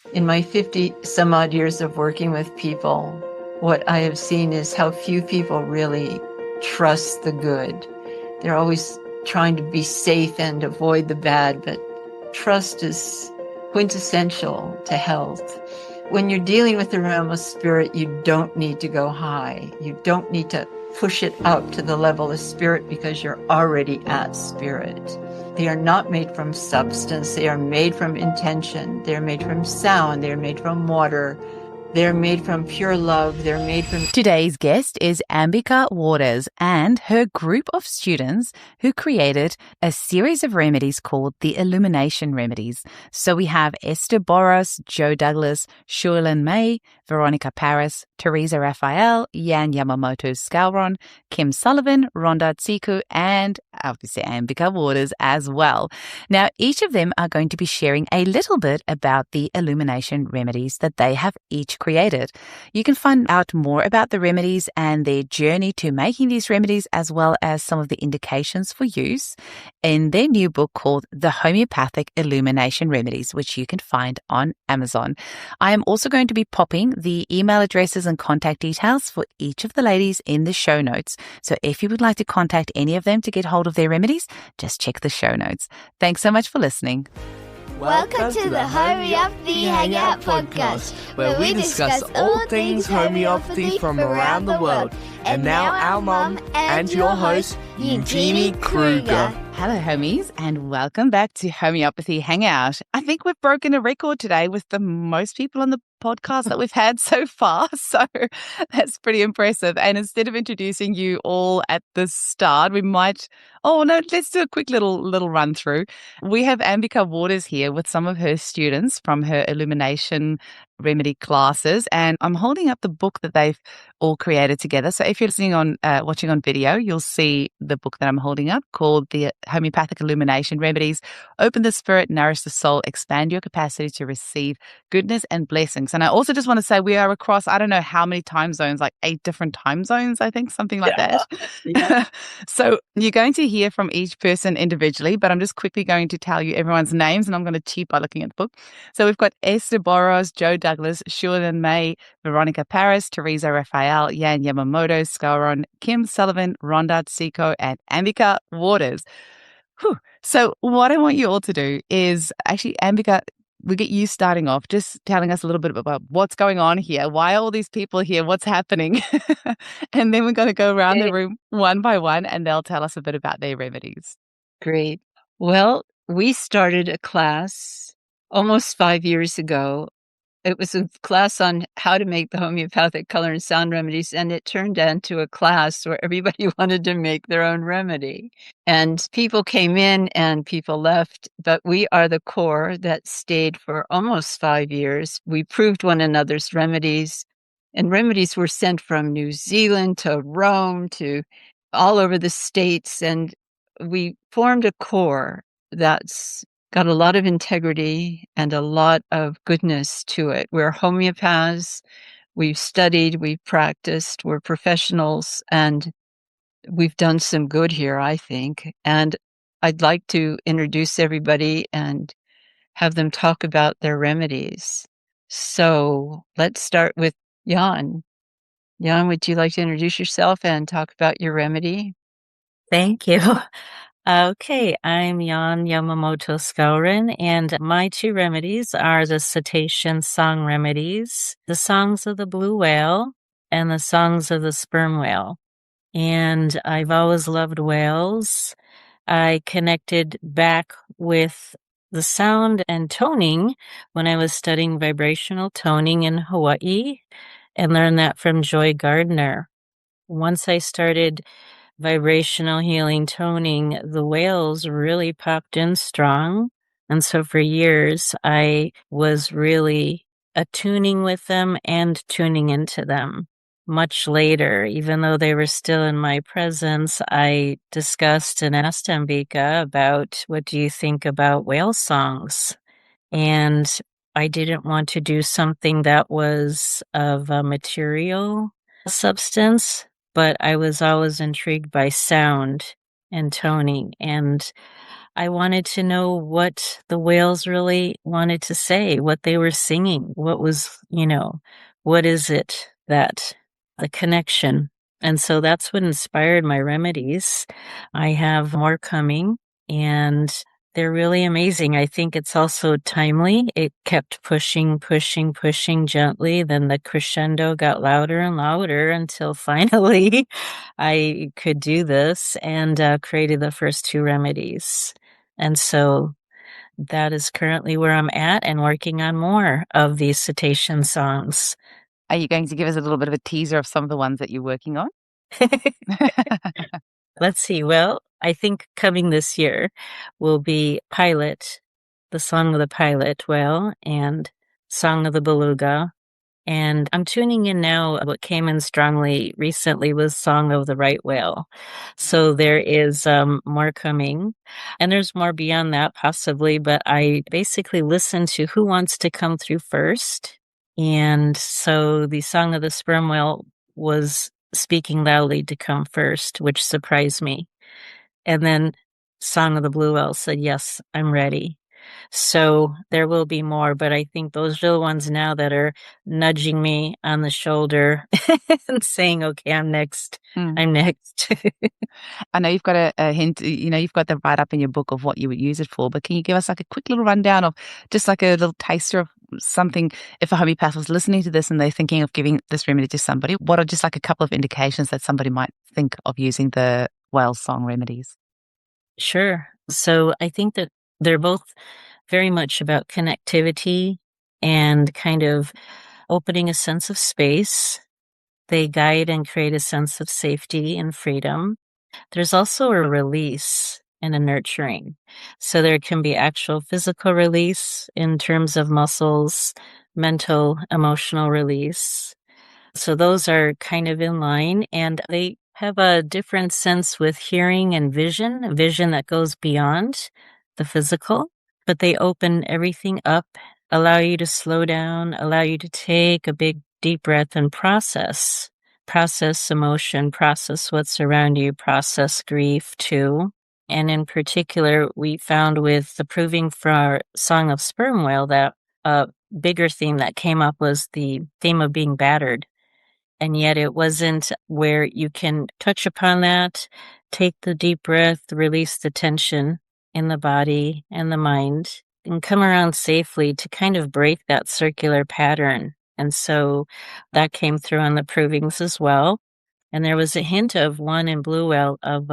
In my 50 some odd years of working with people, what I have seen is how few people really trust the good. They're always trying to be safe and avoid the bad, but trust is quintessential to health. When you're dealing with the realm of spirit, you don't need to go high. You don't need to push it up to the level of spirit because you're already at spirit. They are not made from substance. They are made from intention. They're made from sound. They're made from water. They're made from pure love. They're made from... Today's guest is Ambika Wauters and her group of students who created a series of remedies called the Illumination Remedies. So we have Eszter, Boros, Joe Douglas, Shuilan May, Veronica Paris, Teresa Rafael, Yamamoto Scalron, Kim Sullivan, Rhonda Tisko, and obviously Ambika Wauters as well. Now, each of them are going to be sharing a little bit about the Illumination Remedies that they have each created. You can find out more about the remedies and their journey to making these remedies, as well as some of the indications for use, in their new book called The Homeopathic Illumination Remedies, which you can find on Amazon. I am also going to be popping the email addresses and contact details for each of the ladies in the show notes. So if you would like to contact any of them to get hold of their remedies, just check the show notes. Thanks so much for listening. Welcome to the Homeopathy Hangout Podcast, where we discuss all things homeopathy from around the world. And now our mum and your host, Eugenie Kruger. Hello, homies, and welcome back to Homeopathy Hangout. I think we've broken a record today with the most people on the podcast that we've had so far, so that's pretty impressive. And instead of introducing you all at the start, we might... Oh, no, let's do a quick little run through. We have Ambika Wauters here with some of her students from her Illumination Remedy classes, and I'm holding up the book that they've all created together. So if you're listening on, watching on video, you'll see the book that I'm holding up called The Homeopathic Illumination Remedies. Open the spirit, nourish the soul, expand your capacity to receive goodness and blessings. And I also just want to say we are across, I don't know how many time zones, like 8 different time zones, I think, something like that. Yeah. So you're going to hear from each person individually, but I'm just quickly going to tell you everyone's names, and I'm going to cheat by looking at the book. So we've got Eszter, Boros, Joe Douglas, Shuilan May, Veronica Paris, Teresa Rafael, Yamamoto Scalron, Kim Sullivan, Rhonda Tisko, and Ambika Wauters. Whew. So what I want you all to do is actually, Ambika, we get you starting off, just telling us a little bit about what's going on here. Why are all these people here? What's happening? And then we're going to go around the room one by one, and they'll tell us a bit about their remedies. Great. Well, we started a class almost 5 years ago. It was a class on how to make the homeopathic color and sound remedies, and it turned into a class where everybody wanted to make their own remedy. And people came in and people left, but we are the core that stayed for almost 5 years. We proved one another's remedies, and remedies were sent from New Zealand to Rome to all over the States, and we formed a core that's got a lot of integrity and a lot of goodness to it. We're homeopaths. We've studied, we've practiced, we're professionals, and we've done some good here, I think. And I'd like to introduce everybody and have them talk about their remedies. So let's start with Jan. Jan, would you like to introduce yourself and talk about your remedy? Thank you. Okay, I'm Yamamoto Scalron, and my 2 remedies are the Cetacean song remedies, the songs of the blue whale, and the songs of the sperm whale. And I've always loved whales. I connected back with the sound and toning when I was studying vibrational toning in Hawaii, and learned that from Joy Gardner. Once I started vibrational healing toning, the whales really popped in strong. And so for years, I was really attuning with them and tuning into them. Much later, even though they were still in my presence, I discussed and asked Ambika about, what do you think about whale songs? And I didn't want to do something that was of a material substance, but I was always intrigued by sound and toning. And I wanted to know what the whales really wanted to say, what they were singing, what was, what is it that the connection. And so that's what inspired my remedies. I have more coming, and they're really amazing. I think it's also timely. It kept pushing, pushing, pushing gently. Then the crescendo got louder and louder until finally I could do this and created the first 2 remedies. And so that is currently where I'm at and working on more of these cetacean songs. Are you going to give us a little bit of a teaser of some of the ones that you're working on? Let's see. Well, I think coming this year will be Pilot, the Song of the Pilot Whale, and Song of the Beluga. And I'm tuning in now. What came in strongly recently was Song of the Right Whale. So there is more coming. And there's more beyond that possibly, but I basically listen to who wants to come through first. And so the Song of the Sperm Whale was speaking loudly to come first, which surprised me. And then Song of the Blue Whale said, yes, I'm ready. So there will be more, but I think those are the ones now that are nudging me on the shoulder and saying, okay, I'm next. I'm next. I know you've got a hint, you've got the write-up in your book of what you would use it for, but can you give us like a quick little rundown of just like a little taster of something, if a homeopath was listening to this and they're thinking of giving this remedy to somebody, what are just like a couple of indications that somebody might think of using the whale song remedies? Sure. So I think that they're both very much about connectivity and kind of opening a sense of space. They guide and create a sense of safety and freedom. There's also a release and a nurturing. So there can be actual physical release in terms of muscles, mental, emotional release. So those are kind of in line, and they have a different sense with hearing and vision, a vision that goes beyond the physical, but they open everything up, allow you to slow down, allow you to take a big deep breath and process emotion, process what's around you, process grief too. And in particular, we found with the proving for our Song of Sperm Whale that a bigger theme that came up was the theme of being battered. And yet it wasn't where you can touch upon that, take the deep breath, release the tension in the body and the mind, and come around safely to kind of break that circular pattern. And so that came through on the provings as well. And there was a hint of one in Blue Whale of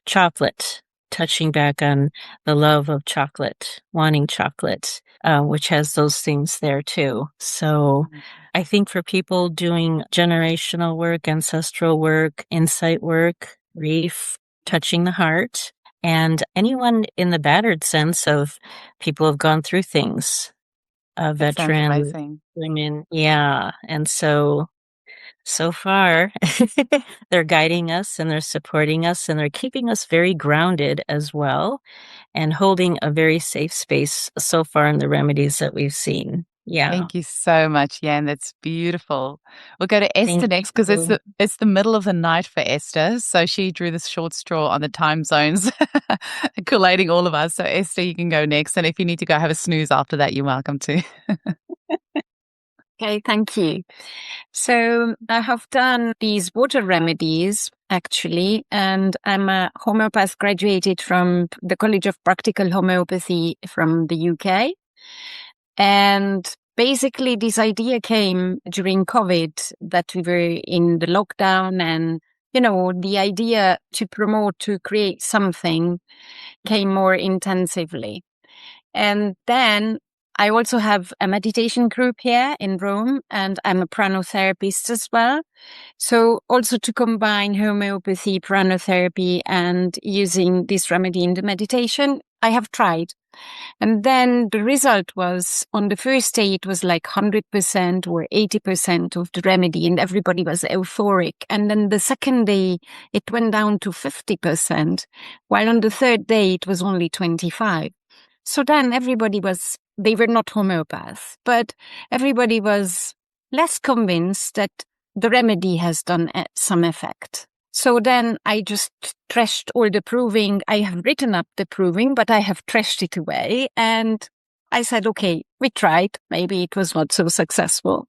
chocolate, touching back on the love of chocolate, wanting chocolate, which has those things there too. So I think for people doing generational work, ancestral work, insight work, grief, touching the heart, and anyone in the battered sense of people who've gone through things, veterans, women. Yeah. And so far, they're guiding us and they're supporting us and they're keeping us very grounded as well and holding a very safe space so far in the remedies that we've seen. Yeah. Thank you so much, Jan. That's beautiful. We'll go to Eszter next because it's the middle of the night for Eszter. So she drew this short straw on the time zones, collating all of us. So Eszter, you can go next. And if you need to go have a snooze after that, you're welcome to. Okay, thank you. So I have done these water remedies actually, and I'm a homeopath graduated from the College of Practical Homeopathy from the UK. And basically this idea came during COVID that we were in the lockdown and, the idea to promote, to create something came more intensively. And then I also have a meditation group here in Rome, and I'm a pranotherapist as well. So also to combine homeopathy, pranotherapy, and using this remedy in the meditation, I have tried. And then the result was, on the first day, it was like 100% or 80% of the remedy, and everybody was euphoric. And then the second day, it went down to 50%, while on the third day, it was only 25%. So then they were not homeopaths, but everybody was less convinced that the remedy has done some effect. So then I just trashed all the proving. I have written up the proving, but I have trashed it away. And I said, okay, we tried. Maybe it was not so successful.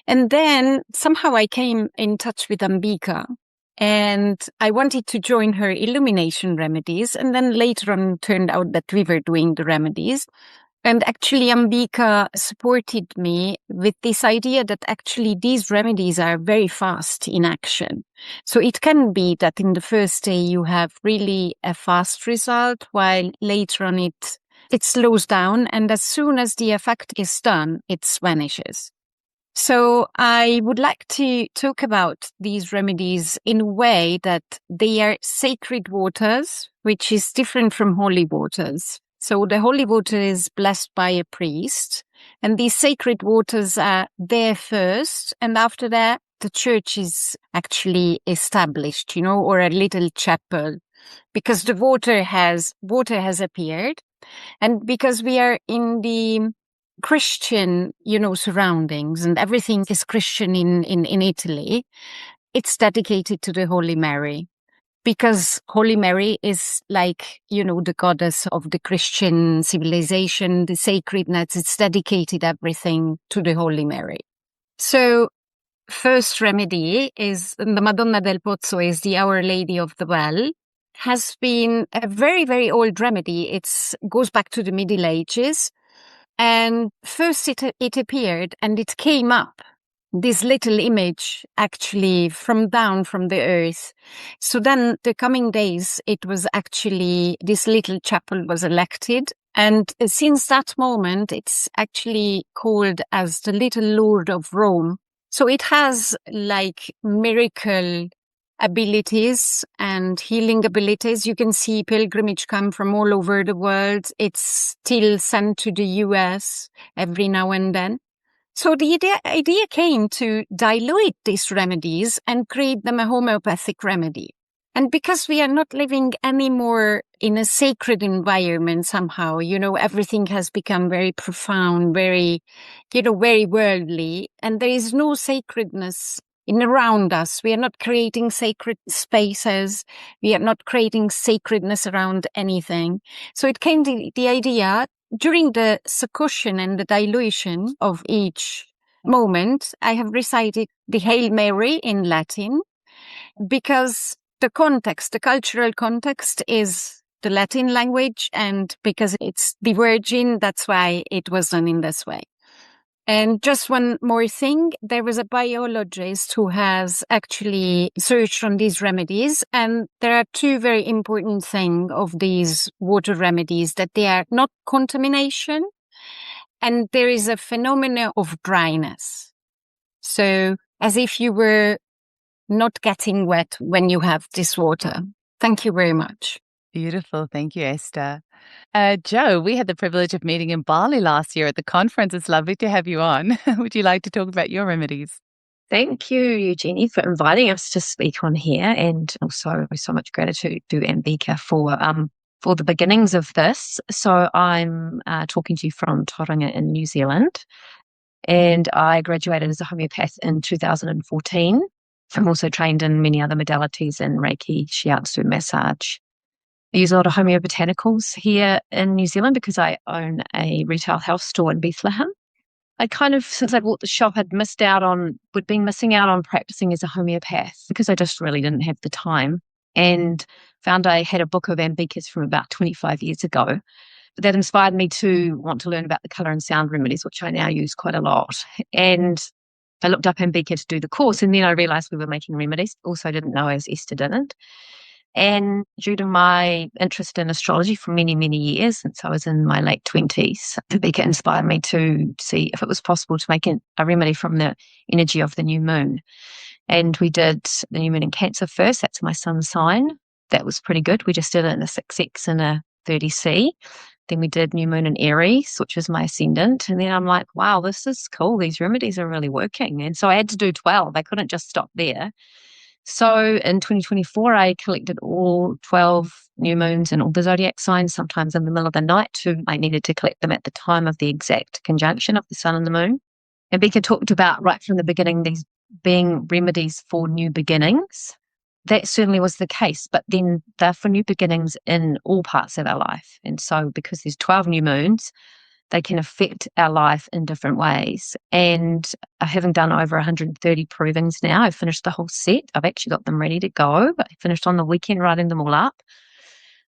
And then somehow I came in touch with Ambika, and I wanted to join her Illumination Remedies. And then later on turned out that we were doing the remedies. And actually, Ambika supported me with this idea that actually these remedies are very fast in action. So it can be that in the first day you have really a fast result, while later on it slows down. And as soon as the effect is done, it vanishes. So I would like to talk about these remedies in a way that they are sacred waters, which is different from holy waters. So the holy water is blessed by a priest, and these sacred waters are there first, and after that, the church is actually established, or a little chapel, because the water has appeared, and because we are in the Christian, surroundings, and everything is Christian in Italy, it's dedicated to the Holy Mary. Because Holy Mary is like, the goddess of the Christian civilization, the sacredness, it's dedicated everything to the Holy Mary. So first remedy is the Madonna del Pozzo, is the Our Lady of the Well. Has been a very, very old remedy. It goes back to the Middle Ages. And first it appeared and it came up, this little image actually from down from the earth. So then the coming days, it was actually, this little chapel was elected. And since that moment, it's actually called as the Little Lord of Rome. So it has like miracle abilities and healing abilities. You can see pilgrimage come from all over the world. It's still sent to the US every now and then. So the idea came to dilute these remedies and create them a homeopathic remedy. And because we are not living anymore in a sacred environment somehow, everything has become very profound, very, very worldly, and there is no sacredness around us. We are not creating sacred spaces. We are not creating sacredness around anything. So it came to the idea during the succussion and the dilution of each moment, I have recited the Hail Mary in Latin because the context, the cultural context is the Latin language, and because it's the Virgin, that's why it was done in this way. And just one more thing, there was a biologist who has actually searched on these remedies, and there are two very important things of these water remedies, that they are not contamination, and there is a phenomenon of dryness. So as if you were not getting wet when you have this water. Thank you very much. Beautiful. Thank you, Eszter. Jo, we had the privilege of meeting in Bali last year at the conference. It's lovely to have you on. Would you like to talk about your remedies? Thank you, Eugenie, for inviting us to speak on here, and also with so much gratitude to Ambika for the beginnings of this. So I'm talking to you from Tauranga in New Zealand, and I graduated as a homeopath in 2014. I'm also trained in many other modalities in Reiki, Shiatsu, massage. I use a lot of homeobotanicals here in New Zealand because I own a retail health store in Bethlehem. I kind of, since I bought the shop, had been missing out on practicing as a homeopath because I just really didn't have the time, and found I had a book of Ambika's from about 25 years ago. But that inspired me to want to learn about the colour and sound remedies, which I now use quite a lot. And I looked up Ambika to do the course, and then I realised we were making remedies. Also, I didn't know as Eszter didn't. And due to my interest in astrology for many, many years, since I was in my late 20s, Ambika inspired me to see if it was possible to make a remedy from the energy of the new moon. And we did the new moon in Cancer first. That's my sun sign. That was pretty good. We just did it in a 6X and a 30C. Then we did new moon in Aries, which is my ascendant. And then I'm like, wow, this is cool. These remedies are really working. And so I had to do 12. I couldn't just stop there. So in 2024, I collected all 12 new moons and all the zodiac signs, sometimes in the middle of the night. I needed to collect them at the time of the exact conjunction of the sun and the moon. And Ambika talked about right from the beginning these being remedies for new beginnings. that certainly was the case, but then they're for new beginnings in all parts of our life. And so because there's 12 new moons, they can affect our life in different ways. And having done over 130 provings now, I've finished the whole set. I've actually got them ready to go. I finished on the weekend writing them all up.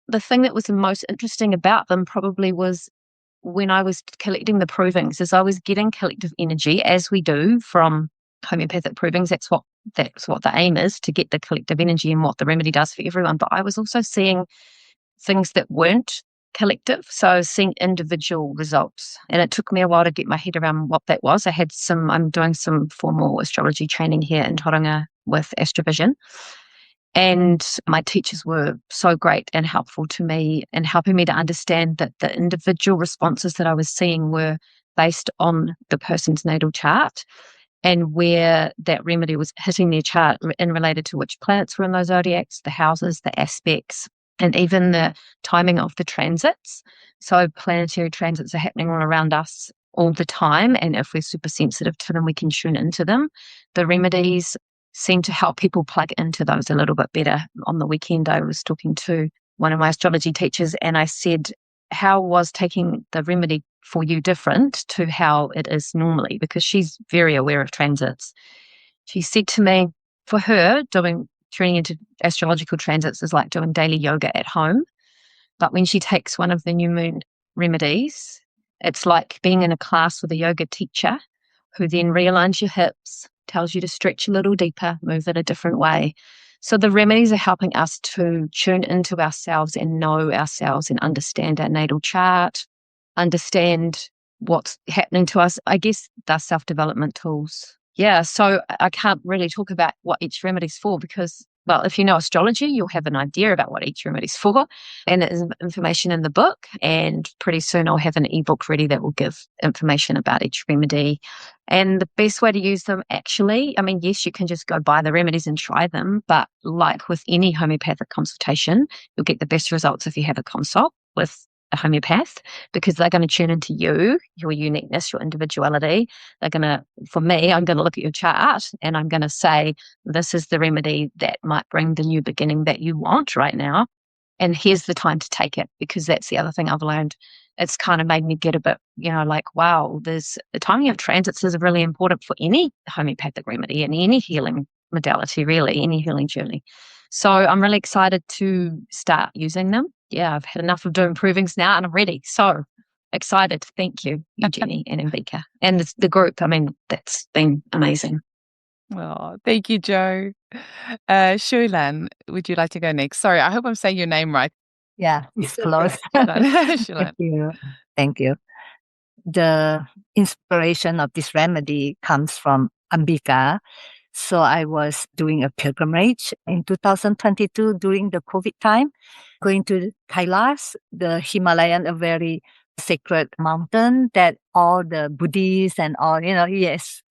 The thing that was the most interesting about them probably was when I was collecting the provings, is I was getting collective energy, as we do from homeopathic provings. That's what the aim is, to get the collective energy and what the remedy does for everyone. But I was also seeing things that weren't collective. So I was seeing individual results. And it took me a while to get my head around what that was. I'm doing some formal astrology training here in Tauranga with Astrovision. And my teachers were so great and helpful to me in helping me to understand that the individual responses that I was seeing were based on the person's natal chart and where that remedy was hitting their chart in related to which planets were in those zodiacs, the houses, the aspects, and even the timing of the transits. So planetary transits are happening all around us all the time. And if we're super sensitive to them, we can tune into them. The remedies seem to help people plug into those a little bit better. On the weekend, I was talking to one of my astrology teachers and I said, how was taking the remedy for you different to how it is normally? Because she's very aware of transits. She said to me, for her, tuning into astrological transits is like doing daily yoga at home. But when she takes one of the new moon remedies, it's like being in a class with a yoga teacher who then realigns your hips, tells you to stretch a little deeper, move it a different way. So the remedies are helping us to tune into ourselves and know ourselves and understand our natal chart, understand what's happening to us. I guess they're self-development tools. Yeah, so I can't really talk about what each remedy's for because, well, if you know astrology, you'll have an idea about what each remedy's for. And there's information in the book. And pretty soon I'll have an ebook ready that will give information about each remedy. And the best way to use them, actually, I mean, yes, you can just go buy the remedies and try them. But like with any homeopathic consultation, you'll get the best results if you have a consult with a homeopath, because they're going to tune into you, your uniqueness, your individuality. For me, I'm going to look at your chart and I'm going to say, this is the remedy that might bring the new beginning that you want right now. And here's the time to take it, because that's the other thing I've learned. It's kind of made me get a bit, like, wow, there's the timing of transits is really important for any homeopathic remedy and any healing modality, really, any healing journey. So I'm really excited to start using them. Yeah, I've had enough of doing provings now and I'm ready. So excited. Thank you, Jenny and Ambika. And the group, I mean, that's been amazing. Oh, thank you, Jo. Shuilan, would you like to go next? Sorry, I hope I'm saying your name right. Yeah, it's close. Shuilan. Thank you. The inspiration of this remedy comes from Ambika. So I was doing a pilgrimage in 2022 during the COVID time, going to Kailas, the Himalayan, a very sacred mountain that all the Buddhists and all, yes.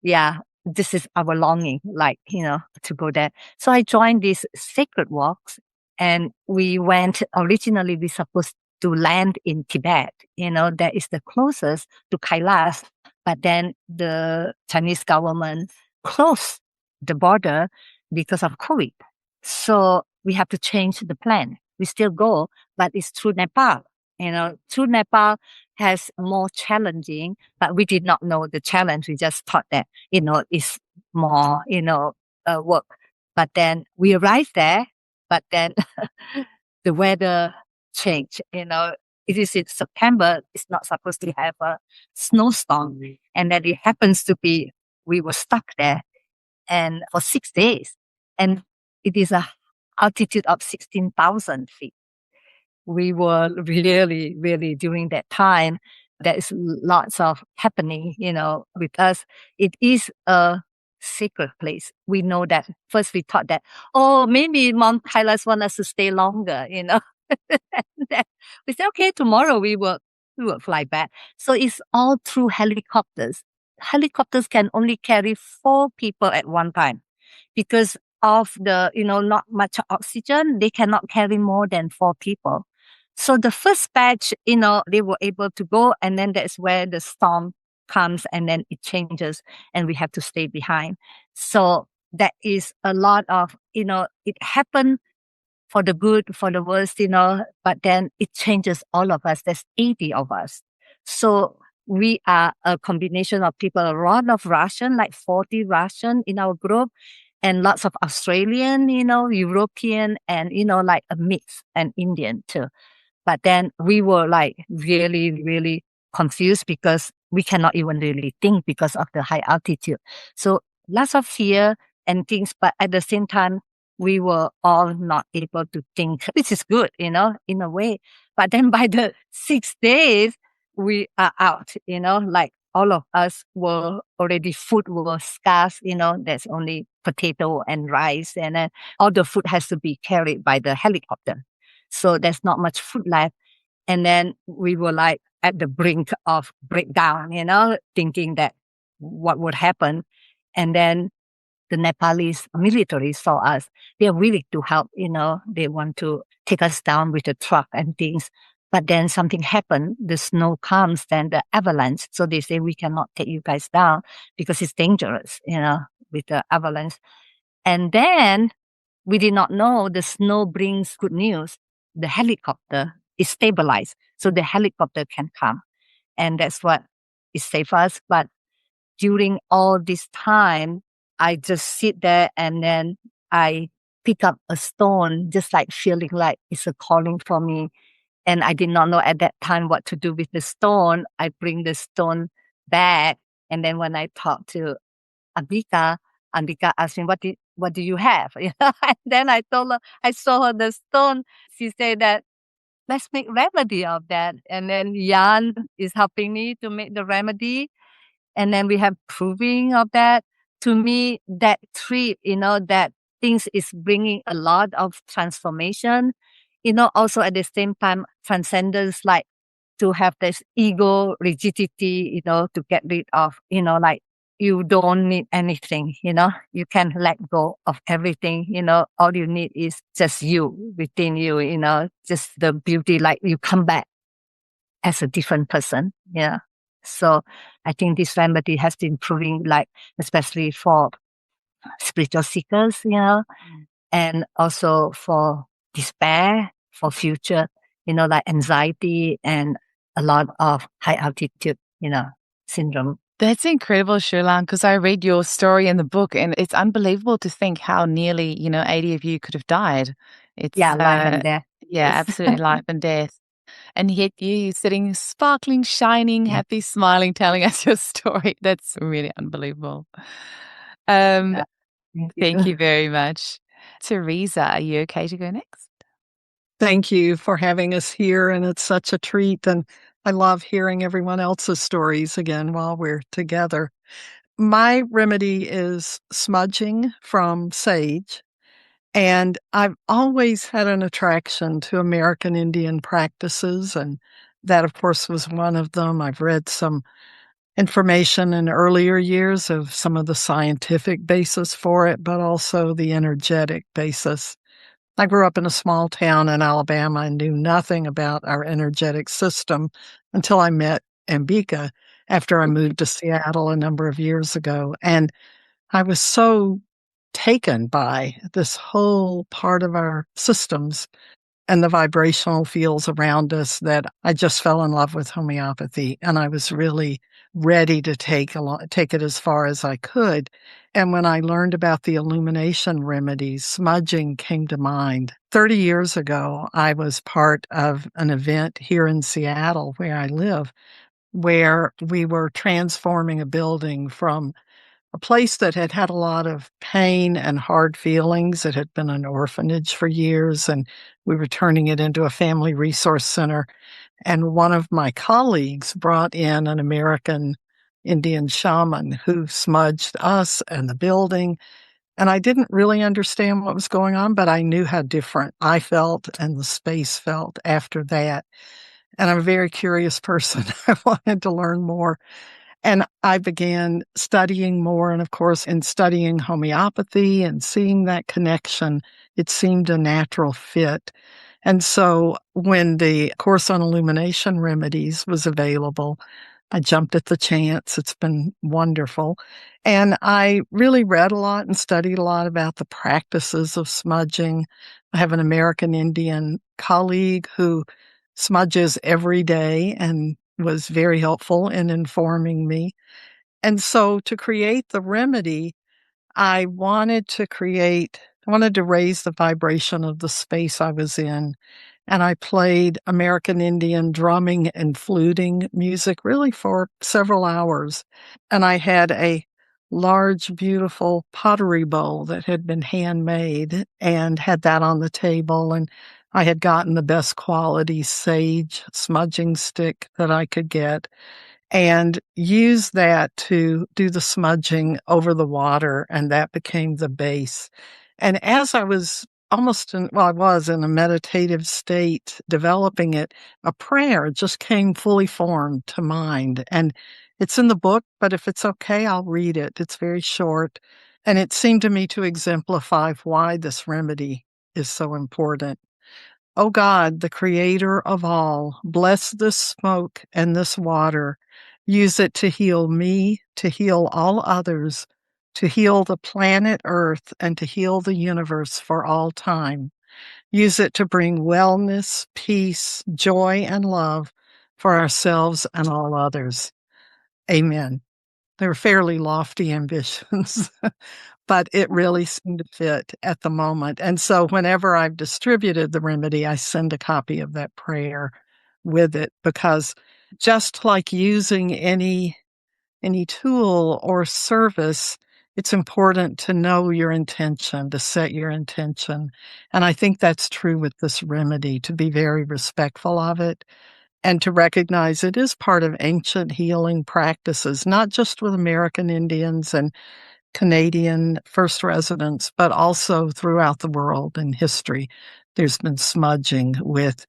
Yeah, this is our longing, to go there. So I joined these sacred walks and we went, originally we supposed to land in Tibet, that is the closest to Kailas. But then the Chinese government closed the border because of COVID. So we have to change the plan. We still go, but it's through Nepal. Through Nepal has more challenging, but we did not know the challenge. We just thought that, it's more, work. But then we arrived there, but then the weather changed, it is in September. It's not supposed to have a snowstorm. And then it happens to be, we were stuck there and for 6 days. And it is a altitude of 16,000 feet. We were really, really during that time, there is lots of happening, with us. It is a sacred place. We know that. First we thought that, maybe Mount Kailas want us to stay longer, we said, okay, tomorrow we will fly back. So it's all through helicopters. Helicopters can only carry 4 people at one time because of the, not much oxygen. They cannot carry more than 4 people. So the first batch, they were able to go, and then that's where the storm comes and then it changes and we have to stay behind. So that is a lot of, it happened for the good, for the worst, but then it changes all of us. There's 80 of us. So we are a combination of people, a lot of Russian, like 40 Russian in our group, and lots of Australian, European, and, like a mix, and Indian too. But then we were like really, really confused because we cannot even really think because of the high altitude. So lots of fear and things, but at the same time, we were all not able to think, which is good, in a way. But then by the 6 days, we are out, like all of us were already, food was scarce, there's only potato and rice, and then all the food has to be carried by the helicopter. So there's not much food left. And then we were like at the brink of breakdown, thinking that what would happen. And then the Nepalese military saw us. They're willing to help, they want to take us down with a truck and things. But then something happened. The snow comes, then the avalanche. So they say, we cannot take you guys down because it's dangerous, with the avalanche. And then we did not know the snow brings good news. The helicopter is stabilized, so the helicopter can come. And that's what is safe for us. But during all this time, I just sit there and then I pick up a stone, just like feeling like it's a calling for me. And I did not know at that time what to do with the stone. I bring the stone back. And then when I talk to Ambika asked me, what do you have? And then I told her, I saw her the stone. She said that, let's make remedy of that. And then Jan is helping me to make the remedy. And then we have proving of that. To me, that trip, that things is bringing a lot of transformation. Also at the same time, transcendence, like to have this ego rigidity, to get rid of, like you don't need anything, you can let go of everything, all you need is just you within you, just the beauty, like you come back as a different person. Yeah. So I think this remedy has been proving, like, especially for spiritual seekers, and also for despair, for future, like anxiety and a lot of high altitude, syndrome. That's incredible, Shuilan, because I read your story in the book, and it's unbelievable to think how nearly, 80 of you could have died. It's life and death. Yeah, Yes. absolutely life and death. And yet you sitting sparkling, shining, happy, smiling, telling us your story. That's really unbelievable. Thank you very much. Teresa, are you okay to go next? Thank you for having us here, and it's such a treat, and I love hearing everyone else's stories again while we're together. My remedy is smudging from sage, and I've always had an attraction to American Indian practices, and that, of course, was one of them. I've read some information in earlier years of some of the scientific basis for it, but also the energetic basis. I grew up in a small town in Alabama and knew nothing about our energetic system until I met Ambika after I moved to Seattle a number of years ago. And I was so taken by this whole part of our systems and the vibrational fields around us that I just fell in love with homeopathy. And I was really ready to take it as far as I could. And when I learned about the Illumination Remedies, smudging came to mind. 30 years ago, I was part of an event here in Seattle, where I live, where we were transforming a building from a place that had had a lot of pain and hard feelings. It had been an orphanage for years, and we were turning it into a family resource center. And one of my colleagues brought in an American Indian shaman who smudged us and the building. And I didn't really understand what was going on, but I knew how different I felt and the space felt after that. And I'm a very curious person. I wanted to learn more. And I began studying more. And of course, in studying homeopathy and seeing that connection, it seemed a natural fit. And so when the course on Illumination Remedies was available, I jumped at the chance. It's been wonderful. And I really read a lot and studied a lot about the practices of smudging. I have an American Indian colleague who smudges every day and was very helpful in informing me. And so to create the remedy, I wanted to raise the vibration of the space I was in. And I played American Indian drumming and fluting music really for several hours. And I had a large, beautiful pottery bowl that had been handmade and had that on the table. And I had gotten the best quality sage smudging stick that I could get and used that to do the smudging over the water. And that became the base. And as I was I was in a meditative state developing it, a prayer just came fully formed to mind. And it's in the book, but if it's okay, I'll read it. It's very short. And it seemed to me to exemplify why this remedy is so important. O God, the creator of all, bless this smoke and this water. Use it to heal me, to heal all others, to heal the planet Earth, and to heal the universe for all time. Use it to bring wellness, peace, joy, and love for ourselves and all others. Amen. They're fairly lofty ambitions, but it really seemed to fit at the moment. And so whenever I've distributed the remedy, I send a copy of that prayer with it, because just like using any tool or service, it's important to know your intention, to set your intention. And I think that's true with this remedy, to be very respectful of it and to recognize it is part of ancient healing practices, not just with American Indians and Canadian first residents, but also throughout the world in history. There's been smudging with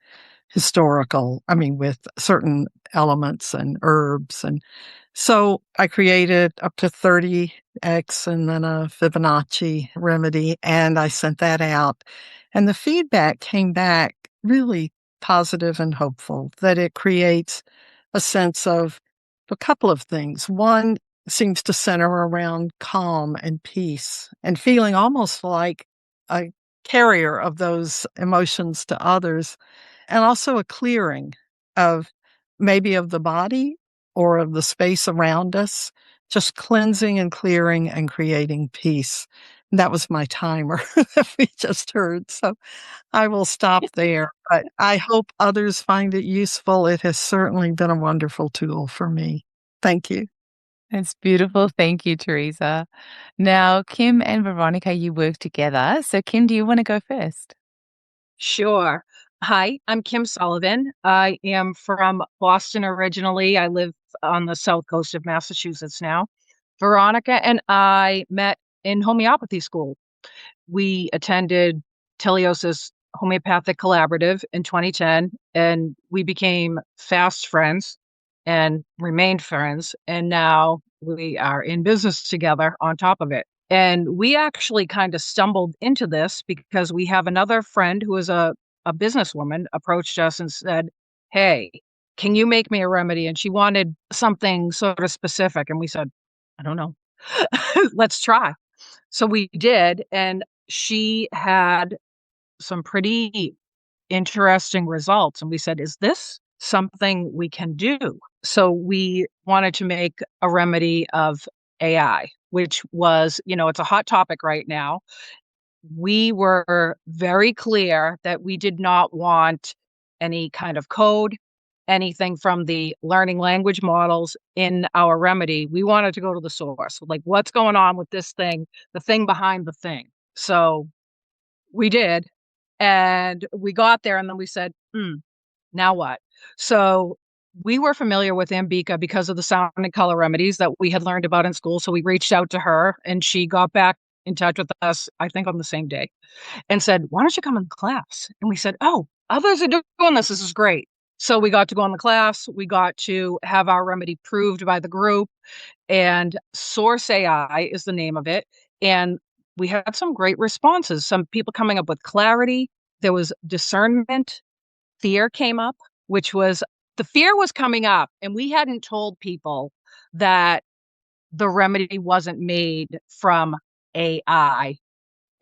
with certain elements and herbs. And so I created up to 30X and then a Fibonacci remedy, and I sent that out. And the feedback came back really positive and hopeful, that it creates a sense of a couple of things. One seems to center around calm and peace and feeling almost like a carrier of those emotions to others, and also a clearing of maybe of the body or of the space around us, just cleansing and clearing and creating peace. And that was my timer that we just heard. So I will stop there, but I hope others find it useful. It has certainly been a wonderful tool for me. Thank you. That's beautiful. Thank you, Teresa. Now, Kim and Veronica, you work together. So, Kim, do you want to go first? Sure. Hi, I'm Kim Sullivan. I am from Boston originally. I live on the south coast of Massachusetts now. Veronica and I met in homeopathy school. We attended Teleos's Homeopathic Collaborative in 2010, and we became fast friends and remained friends. And now we are in business together on top of it. And we actually kind of stumbled into this because we have another friend who is a businesswoman approached us and said, "Hey, can you make me a remedy?" And she wanted something sort of specific. And we said, "I don't know. Let's try." So we did. And she had some pretty interesting results. And we said, "Is this something we can do?" So we wanted to make a remedy of AI, which was, it's a hot topic right now. We were very clear that we did not want any kind of code, anything from the learning language models in our remedy. We wanted to go to the source, like what's going on with this thing, the thing behind the thing. So we did. And we got there and then we said, now what? So we were familiar with Ambika because of the sound and color remedies that we had learned about in school. So we reached out to her and she got back in touch with us, I think on the same day, and said, "Why don't you come in class?" And we said, "Oh, others are doing this. This is great." So we got to go in the class. We got to have our remedy proved by the group, and Source AI is the name of it. And we had some great responses. Some people coming up with clarity. There was discernment. Fear came up, which was the fear was coming up, and we hadn't told people that the remedy wasn't made from AI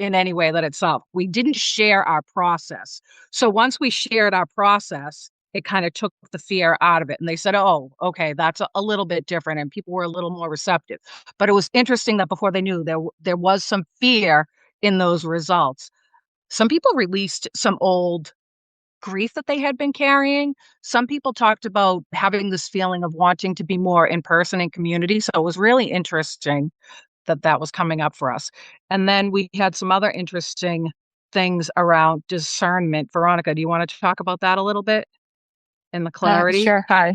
in any way that itself. We didn't share our process. So once we shared our process, it kind of took the fear out of it. And they said, oh, okay, that's a little bit different. And people were a little more receptive. But it was interesting that before they knew, there was some fear in those results. Some people released some old grief that they had been carrying. Some people talked about having this feeling of wanting to be more in person in community. So it was really interesting that was coming up for us. And then we had some other interesting things around discernment. Veronica, do you want to talk about that a little bit and the clarity? Sure. Hi.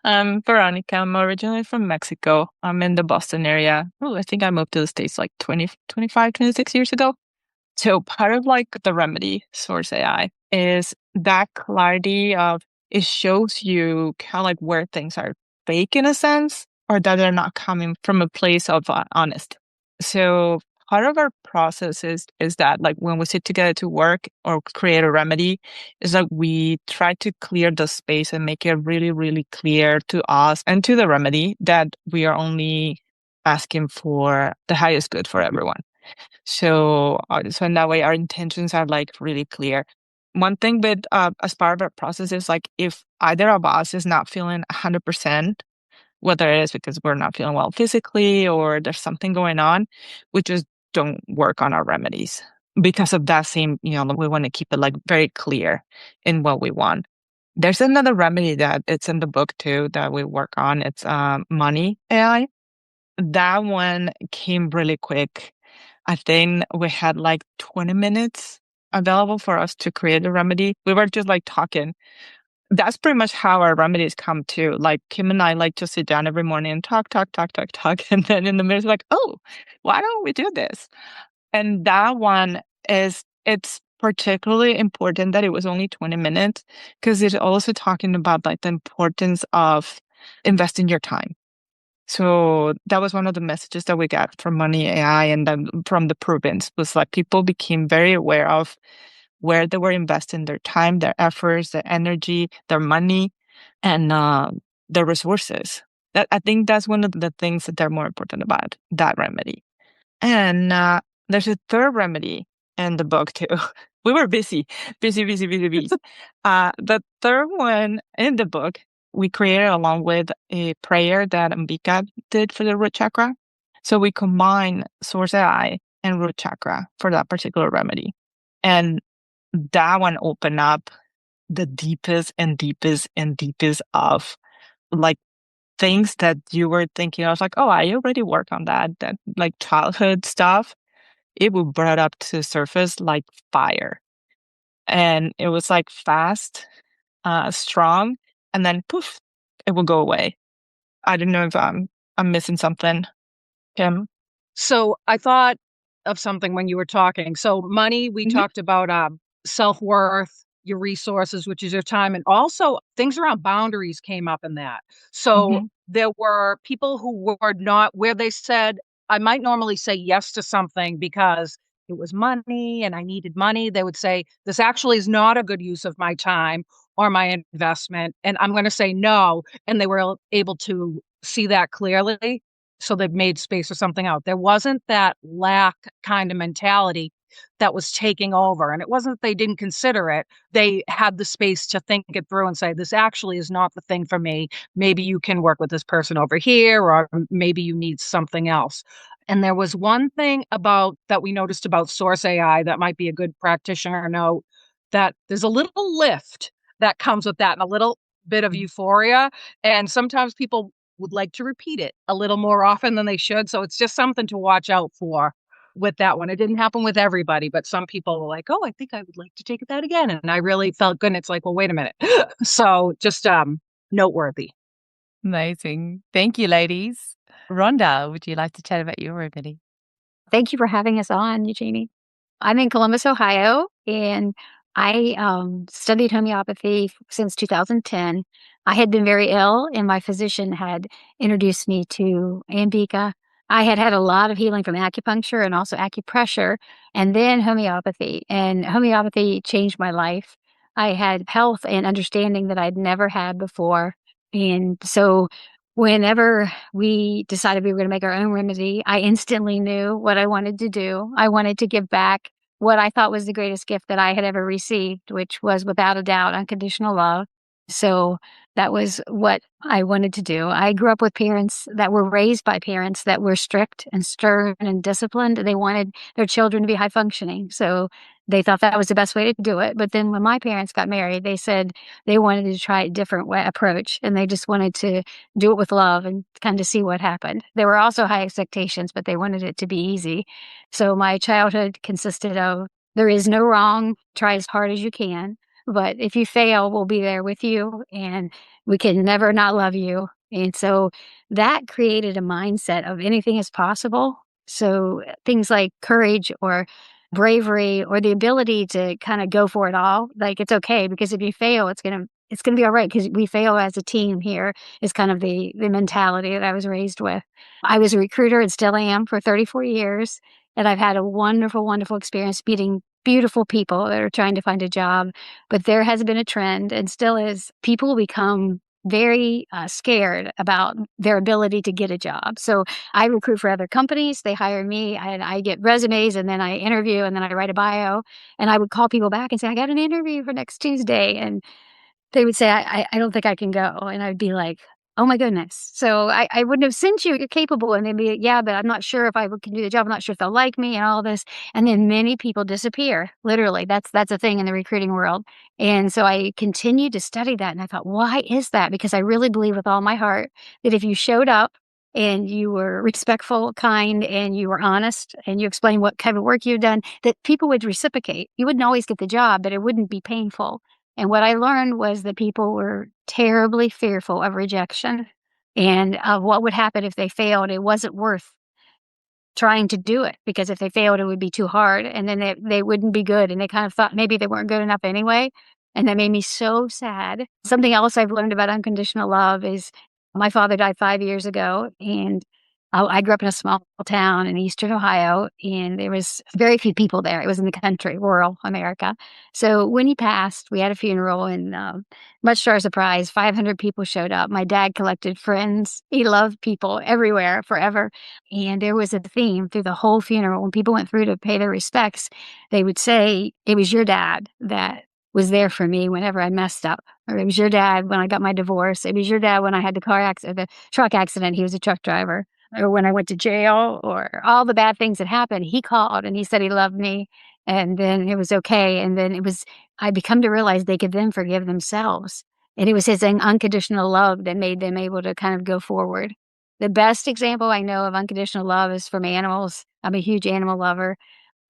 I'm Veronica. I'm originally from Mexico. I'm in the Boston area. Oh, I think I moved to the States like 25, 26 years ago. So part of like the remedy Source AI is that clarity of it shows you kind of like where things are fake in a sense, or that they're not coming from a place of honest. So part of our process is that like when we sit together to work or create a remedy, is that we try to clear the space and make it really, really clear to us and to the remedy that we are only asking for the highest good for everyone. So in that way, our intentions are like really clear. One thing with as part of our process is like if either of us is not feeling 100%, whether it is because we're not feeling well physically or there's something going on, we just don't work on our remedies because of that same, we want to keep it like very clear in what we want. There's another remedy that it's in the book too that we work on. It's money AI. That one came really quick. I think we had like 20 minutes available for us to create a remedy. We were just like talking. That's pretty much how our remedies come too. Like Kim and I like to sit down every morning and talk. And then in the middle, it's like, oh, why don't we do this? And that one it's particularly important that it was only 20 minutes because it's also talking about like the importance of investing your time. So that was one of the messages that we got from Money AI and then from the province was like people became very aware of where they were investing their time, their efforts, their energy, their money, and their resources. That I think that's one of the things that they're more important about that remedy. And there's a third remedy in the book too. We were busy. The third one in the book we created along with a prayer that Ambika did for the root chakra. So we combine Source AI and root chakra for that particular remedy. And that one opened up the deepest of like things that you were thinking. I was like, oh, I already work on that like childhood stuff. It will brought up to the surface like fire. And it was like fast, strong, and then poof, it will go away. I don't know if I'm missing something, Kim. So I thought of something when you were talking. So money, we talked about self-worth, your resources, which is your time, and also things around boundaries came up in that. So there were people who were not where they said, I might normally say yes to something because it was money and I needed money. They would say, this actually is not a good use of my time or my investment, and I'm going to say no. And they were able to see that clearly. So they've made space for something out. There wasn't that lack kind of mentality that was taking over. And it wasn't that they didn't consider it. They had the space to think it through and say, this actually is not the thing for me. Maybe you can work with this person over here, or maybe you need something else. And there was one thing about that we noticed about Source AI that might be a good practitioner note, that there's a little lift that comes with that and a little bit of euphoria. And sometimes people would like to repeat it a little more often than they should. So it's just something to watch out for with that one. It didn't happen with everybody, but some people were like, oh, I think I would like to take that again. And I really felt good. And it's like, well, wait a minute. So just noteworthy. Amazing. Thank you, ladies. Rhonda, would you like to chat about your remedy? Thank you for having us on, Eugenie. I'm in Columbus, Ohio, and I studied homeopathy since 2010. I had been very ill, and my physician had introduced me to Ambika. I had had a lot of healing from acupuncture and also acupressure, and then homeopathy. And homeopathy changed my life. I had health and understanding that I'd never had before. And so whenever we decided we were going to make our own remedy, I instantly knew what I wanted to do. I wanted to give back what I thought was the greatest gift that I had ever received, which was without a doubt unconditional love. So that was what I wanted to do. I grew up with parents that were raised by parents that were strict and stern and disciplined. They wanted their children to be high functioning. So they thought that was the best way to do it. But then when my parents got married, they said they wanted to try a different approach, and they just wanted to do it with love and kind of see what happened. There were also high expectations, but they wanted it to be easy. So my childhood consisted of there is no wrong, try as hard as you can. But if you fail, we'll be there with you, and we can never not love you. And so that created a mindset of anything is possible. So things like courage or bravery or the ability to kind of go for it all, like it's okay, because if you fail, it's gonna be all right, because we fail as a team here is kind of the mentality that I was raised with. I was a recruiter and still am for 34 years. And I've had a wonderful, wonderful experience meeting beautiful people that are trying to find a job. But there has been a trend, and still is, people become very scared about their ability to get a job. So I recruit for other companies. They hire me, and I get resumes, and then I interview, and then I write a bio. And I would call people back and say, I got an interview for next Tuesday. And they would say, I don't think I can go. And I'd be like, oh my goodness. So I wouldn't have sent you. You're capable. And they'd be, yeah, but I'm not sure if I can do the job. I'm not sure if they'll like me and all this. And then many people disappear. Literally, that's a thing in the recruiting world. And so I continued to study that. And I thought, why is that? Because I really believe with all my heart that if you showed up and you were respectful, kind, and you were honest, and you explained what kind of work you've done, that people would reciprocate. You wouldn't always get the job, but it wouldn't be painful. And what I learned was that people were terribly fearful of rejection and of what would happen if they failed. It wasn't worth trying to do it, because if they failed, it would be too hard, and then they wouldn't be good. And they kind of thought maybe they weren't good enough anyway. And that made me so sad. Something else I've learned about unconditional love is my father died 5 years ago, and I grew up in a small town in eastern Ohio, and there was very few people there. It was in the country, rural America. So when he passed, we had a funeral, and much to our surprise, 500 people showed up. My dad collected friends. He loved people everywhere, forever. And there was a theme through the whole funeral. When people went through to pay their respects, they would say, it was your dad that was there for me whenever I messed up. Or it was your dad when I got my divorce. It was your dad when I had the truck accident. He was a truck driver. Or when I went to jail, or all the bad things that happened, he called and he said he loved me, and then it was okay. And then I become to realize they could then forgive themselves. And it was his unconditional love that made them able to kind of go forward. The best example I know of unconditional love is from animals. I'm a huge animal lover.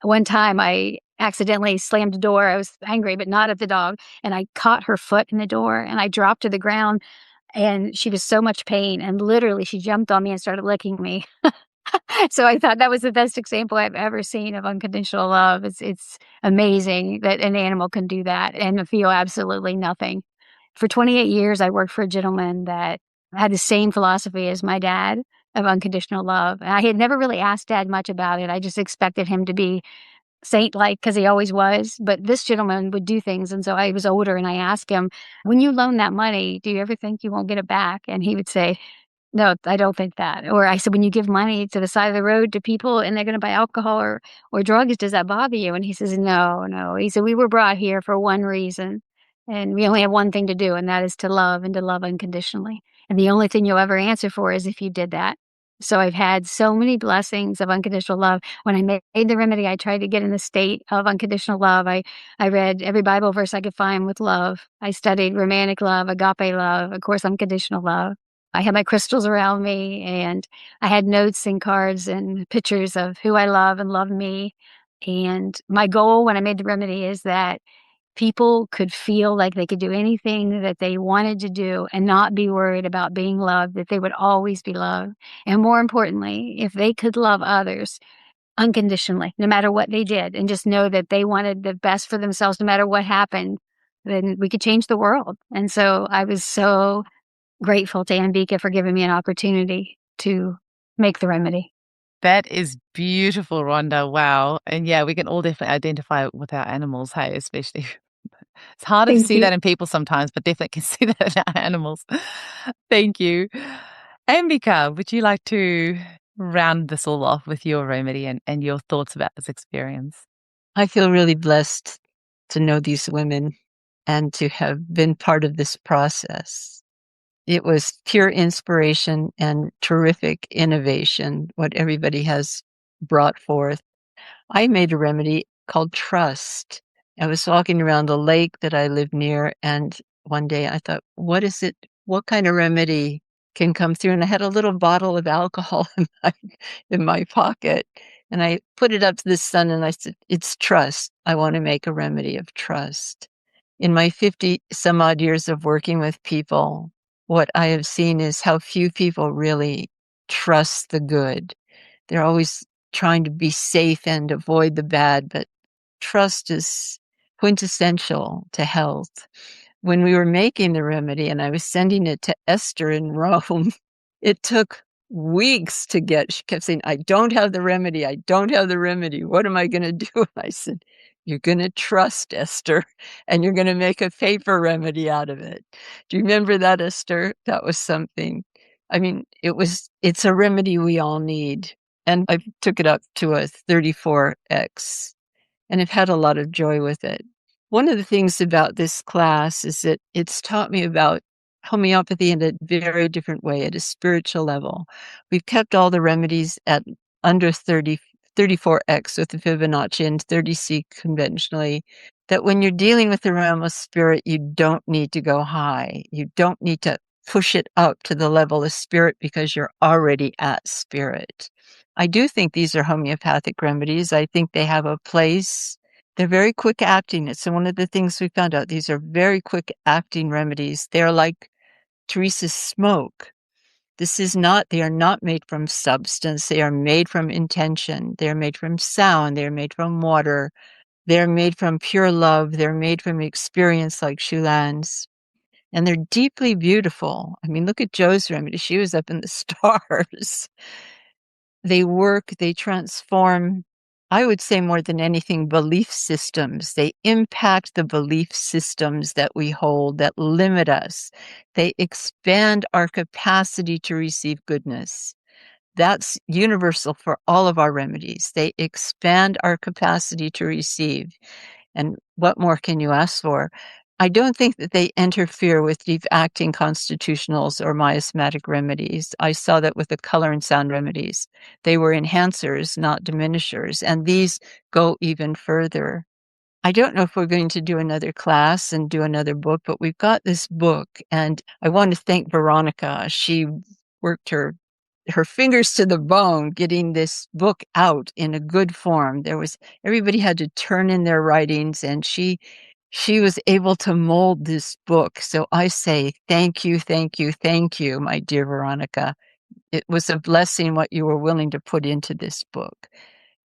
One time I accidentally slammed the door. I was angry, but not at the dog. And I caught her foot in the door, and I dropped to the ground. And she was so much pain, and literally she jumped on me and started licking me. So I thought that was the best example I've ever seen of unconditional love. It's amazing that an animal can do that and feel absolutely nothing. For 28 years, I worked for a gentleman that had the same philosophy as my dad of unconditional love. And I had never really asked Dad much about it. I just expected him to be saint-like, because he always was. But this gentleman would do things. And so I was older, and I asked him, when you loan that money, do you ever think you won't get it back? And he would say, no, I don't think that. Or I said, when you give money to the side of the road to people and they're going to buy alcohol or drugs, does that bother you? And he says, no, no. He said, we were brought here for one reason, and we only have one thing to do, and that is to love, and to love unconditionally. And the only thing you'll ever answer for is if you did that. So I've had so many blessings of unconditional love. When I made the remedy, I tried to get in the state of unconditional love. I read every Bible verse I could find with love. I studied romantic love, agape love, of course, unconditional love. I had my crystals around me, and I had notes and cards and pictures of who I love and love me. And my goal when I made the remedy is that people could feel like they could do anything that they wanted to do and not be worried about being loved, that they would always be loved. And more importantly, if they could love others unconditionally, no matter what they did, and just know that they wanted the best for themselves, no matter what happened, then we could change the world. And so I was so grateful to Ambika for giving me an opportunity to make the remedy. That is beautiful, Rhonda. Wow. And yeah, we can all definitely identify with our animals, hey, especially It's harder to Thank see you. that in people sometimes, but definitely can see that in animals. Thank you. Ambika, would you like to round this all off with your remedy and your thoughts about this experience? I feel really blessed to know these women and to have been part of this process. It was pure inspiration and terrific innovation, what everybody has brought forth. I made a remedy called trust. I was walking around the lake that I live near, and one day I thought, what is it? What kind of remedy can come through? And I had a little bottle of alcohol in my pocket, and I put it up to the sun and I said, it's trust. I want to make a remedy of trust. In my 50 some odd years of working with people, what I have seen is how few people really trust the good. They're always trying to be safe and avoid the bad, but trust is quintessential to health. When we were making the remedy and I was sending it to Eszter in Rome, it took weeks to get. She kept saying, I don't have the remedy. I don't have the remedy. What am I going to do? And I said, you're going to trust, Eszter, and you're going to make a paper remedy out of it. Do you remember that, Eszter? That was something. I mean, it's a remedy we all need. And I took it up to a 34X and have had a lot of joy with it. One of the things about this class is that it's taught me about homeopathy in a very different way, at a spiritual level. We've kept all the remedies at under 34X with the Fibonacci and 30C conventionally, that when you're dealing with the realm of spirit, you don't need to go high. You don't need to push it up to the level of spirit because you're already at spirit. I do think these are homeopathic remedies. I think they have a place. They're very quick acting. It's one of the things we found out. These are very quick acting remedies. They're like Teresa's smoke. They are not made from substance. They are made from intention. They're made from sound. They're made from water. They're made from pure love. They're made from experience like Shuilan's. And they're deeply beautiful. I mean, look at Joe's remedy. She was up in the stars. They work, they transform, I would say more than anything, belief systems. They impact the belief systems that we hold that limit us. They expand our capacity to receive goodness. That's universal for all of our remedies. They expand our capacity to receive. And what more can you ask for? I don't think that they interfere with deep acting constitutionals or miasmatic remedies. I saw that with the color and sound remedies. They were enhancers, not diminishers. And these go even further. I don't know if we're going to do another class and do another book, but we've got this book. And I want to thank Veronica. She worked her fingers to the bone getting this book out in a good form. Everybody had to turn in their writings, and she was able to mold this book. So I say thank you, thank you, thank you, my dear Veronica. It was a blessing what you were willing to put into this book.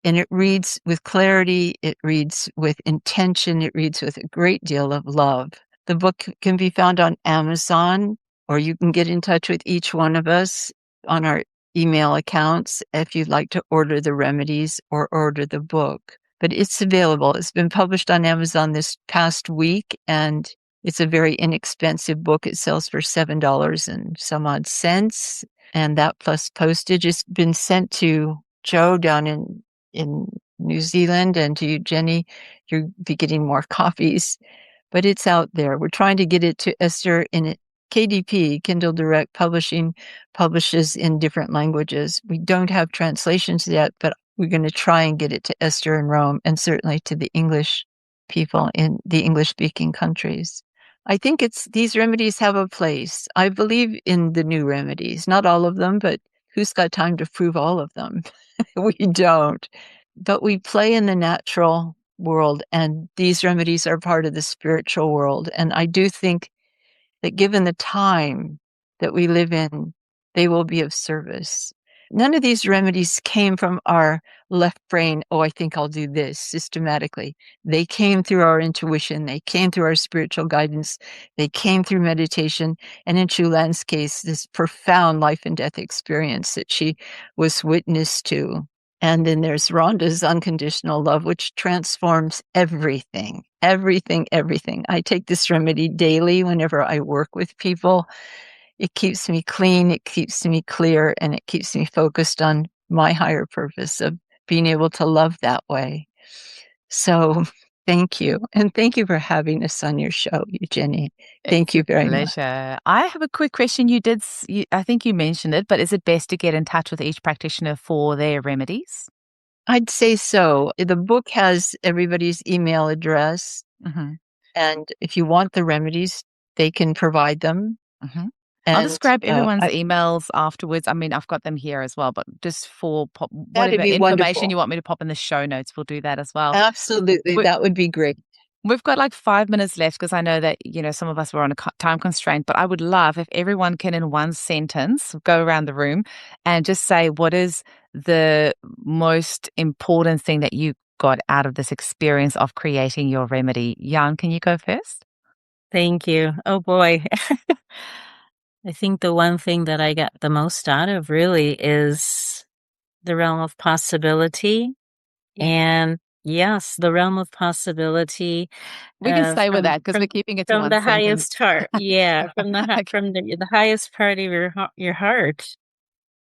And it reads with clarity, it reads with intention, it reads with a great deal of love. The book can be found on Amazon, or you can get in touch with each one of us on our email accounts if you'd like to order the remedies or order the book. But it's available. It's been published on Amazon this past week, and it's a very inexpensive book. It sells for $7 and some odd cents, and that plus postage. It's been sent to Joe down in New Zealand, and to you, Jenny. You'll be getting more copies, but it's out there. We're trying to get it to Eszter in KDP, Kindle Direct Publishing, publishes in different languages. We don't have translations yet, but we're going to try and get it to Eszter in Rome, and certainly to the English people in the English-speaking countries. I think these remedies have a place. I believe in the new remedies, not all of them, but who's got time to prove all of them? We don't. But we play in the natural world, and these remedies are part of the spiritual world. And I do think that given the time that we live in, they will be of service. None of these remedies came from our left brain, oh, I think I'll do this systematically. They came through our intuition. They came through our spiritual guidance. They came through meditation. And in Shuilan's case, this profound life and death experience that she was witness to. And then there's Rhonda's Unconditional Love, which transforms everything, everything, everything. I take this remedy daily whenever I work with people. It keeps me clean, it keeps me clear, and it keeps me focused on my higher purpose of being able to love that way. So thank you. And thank you for having us on your show, Eugenie. Thank you very much. Pleasure. I have a quick question. I think you mentioned it, but is it best to get in touch with each practitioner for their remedies? I'd say so. The book has everybody's email address. And if you want the remedies, they can provide them. I'll just grab everyone's emails afterwards. I mean, I've got them here as well, but just for whatever information wonderful. you want me to pop in the show notes, we'll do that as well. Absolutely. That would be great. We've got like 5 minutes left because I know that, some of us were on a time constraint, but I would love if everyone can in one sentence go around the room and just say what is the most important thing that you got out of this experience of creating your remedy. Jan, can you go first? Thank you. Oh boy. I think the one thing that I got the most out of really is the realm of possibility. And yes, the realm of possibility. We can stay with that because we're keeping it to from one the sentence. highest heart. Yeah, from the highest part of your heart.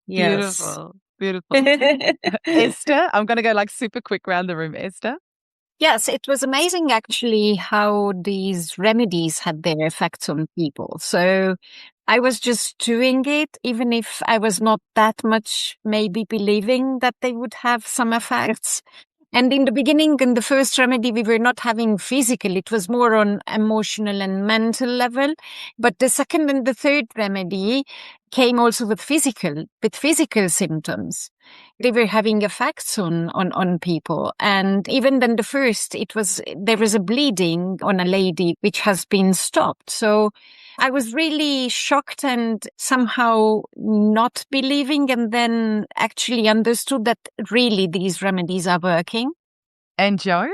Yes. Beautiful. Eszter, I'm going to go like super quick round the room. Eszter? Yes, it was amazing actually how these remedies had their effects on people. So I was just doing it, even if I was not that much maybe believing that they would have some effects. And in the beginning, in the first remedy, we were not having physical. It was more on emotional and mental level. But the second and the third remedy came also with physical symptoms. They were having effects on people. And even then the first, there was a bleeding on a lady, which has been stopped. So I was really shocked and somehow not believing, and then actually understood that really these remedies are working. And Joe?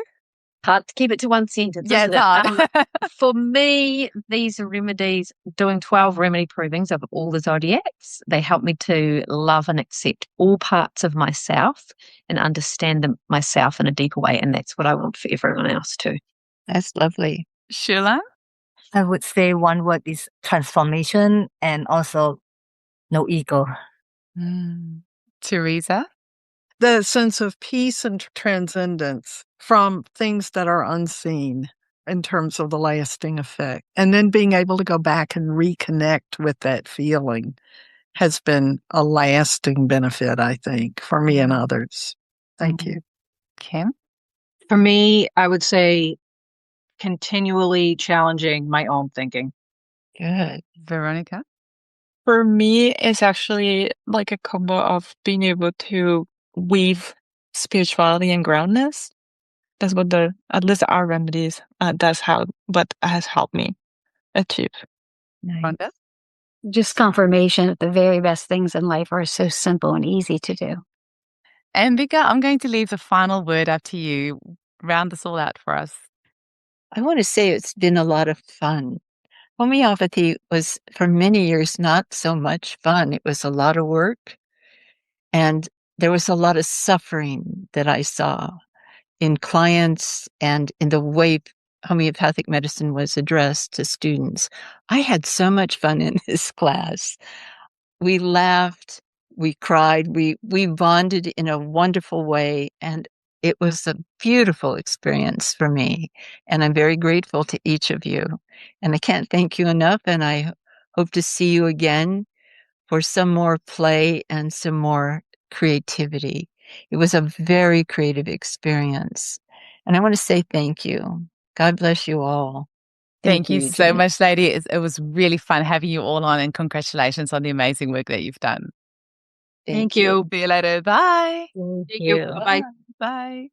Hard to keep it to one sentence. Yeah, it's hard. For me, these remedies, doing 12 remedy provings of all the zodiacs, they help me to love and accept all parts of myself and understand myself in a deeper way. And that's what I want for everyone else too. That's lovely. Shuilan? I would say one word is transformation and also no ego. Teresa? The sense of peace and transcendence from things that are unseen in terms of the lasting effect. And then being able to go back and reconnect with that feeling has been a lasting benefit, I think, for me and others. Thank you. Kim? For me, I would say continually challenging my own thinking. Good. Veronica? For me, it's actually like a combo of being able to weave spirituality and groundness. That's what at least our remedies, what has helped me achieve. Rhonda? Just confirmation that the very best things in life are so simple and easy to do. Ambika, I'm going to leave the final word up to you. Round this all out for us. I want to say it's been a lot of fun. Homeopathy was, for many years, not so much fun. It was a lot of work, and there was a lot of suffering that I saw in clients and in the way homeopathic medicine was addressed to students. I had so much fun in this class. We laughed, we cried, we bonded in a wonderful way, and it was a beautiful experience for me. And I'm very grateful to each of you. And I can't thank you enough, and I hope to see you again for some more play and some more creativity. It was a very creative experience. And I want to say thank you. God bless you all. Thank you so much, lady. It was really fun having you all on, and congratulations on the amazing work that you've done. Thank you. See you later. Bye. Thank you. Bye. Bye.